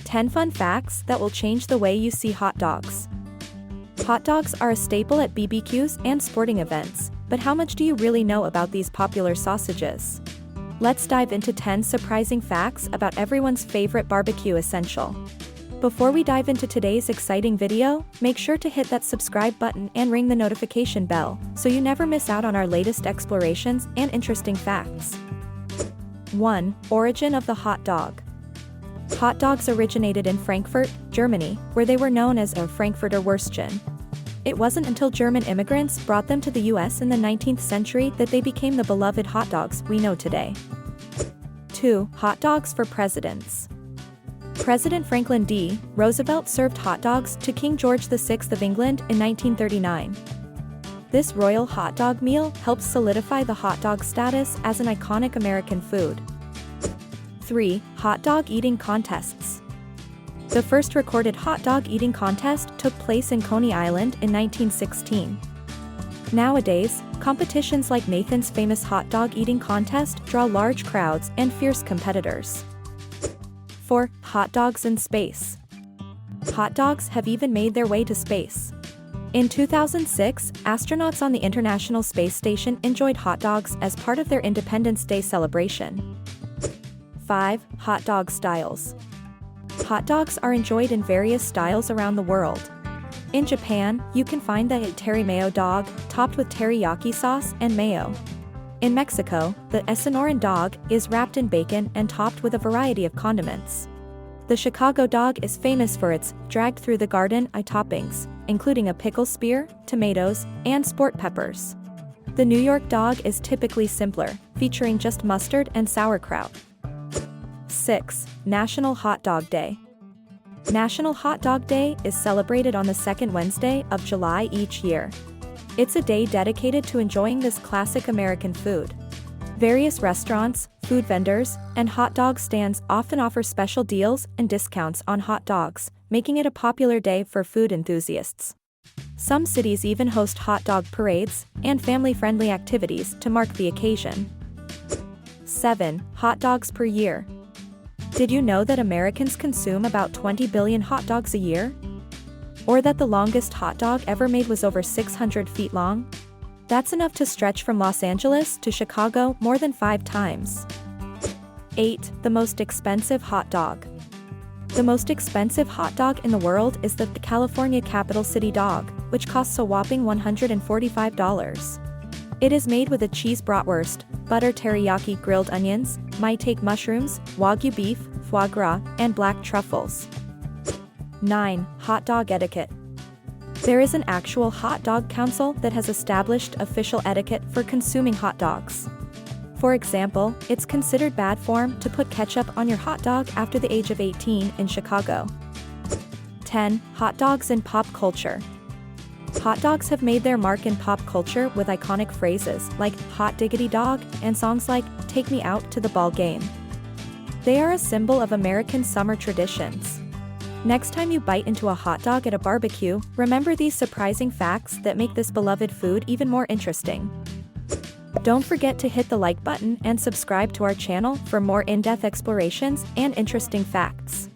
10 fun facts that will change the way you see hot dogs. Hot dogs are a staple at BBQs and sporting events, but how much do you really know about these popular sausages? Let's dive into 10 surprising facts about everyone's favorite barbecue essential. Before we dive into today's exciting video, make sure to hit that subscribe button and ring the notification bell, so you never miss out on our latest explorations and interesting facts. 1. Origin of the hot dog. Hot dogs originated in Frankfurt, Germany, where they were known as a Frankfurter Würstchen. It wasn't until German immigrants brought them to the US in the 19th century that they became the beloved hot dogs we know today. 2. Hot dogs for presidents. President Franklin D. Roosevelt served hot dogs to King George VI of England in 1939. This royal hot dog meal helps solidify the hot dog status as an iconic American food. 3. Hot dog eating contests. The first recorded hot dog eating contest took place in Coney Island in 1916. Nowadays, competitions like Nathan's famous hot dog eating contest draw large crowds and fierce competitors. 4. Hot dogs in space. Hot dogs have even made their way to space. In 2006, astronauts on the International Space Station enjoyed hot dogs as part of their Independence Day celebration. 5. Hot dog styles. Hot dogs are enjoyed in various styles around the world. In Japan, you can find the teriyaki mayo dog, topped with teriyaki sauce and mayo. In Mexico, the Sonoran dog is wrapped in bacon and topped with a variety of condiments. The Chicago dog is famous for its dragged through the garden toppings, including a pickle spear, tomatoes, and sport peppers. The New York dog is typically simpler, featuring just mustard and sauerkraut. 6. National Hot Dog Day. National Hot Dog Day is celebrated on the second Wednesday of July each year. It's a day dedicated to enjoying this classic American food. Various restaurants, food vendors, and hot dog stands often offer special deals and discounts on hot dogs, making it a popular day for food enthusiasts. Some cities even host hot dog parades and family-friendly activities to mark the occasion. 7. Hot dogs per year. Did you know that Americans consume about 20 billion hot dogs a year? Or that the longest hot dog ever made was over 600 feet long? That's enough to stretch from Los Angeles to Chicago more than 5 times. 8. The most expensive hot dog. The most expensive hot dog in the world is the California Capital City dog, which costs a whopping $145. It is made with a cheese bratwurst, butter teriyaki grilled onions, maitake mushrooms, wagyu beef, foie gras, and black truffles. 9. Hot dog etiquette. There is an actual hot dog council that has established official etiquette for consuming hot dogs. For example, it's considered bad form to put ketchup on your hot dog after the age of 18 in Chicago. 10. Hot dogs in pop culture. Hot dogs have made their mark in pop culture with iconic phrases like hot diggity dog and songs like Take Me Out to the Ball Game. They are a symbol of American summer traditions. Next time you bite into a hot dog at a barbecue, remember these surprising facts that make this beloved food even more interesting. Don't forget to hit the like button and subscribe to our channel for more in-depth explorations and interesting facts.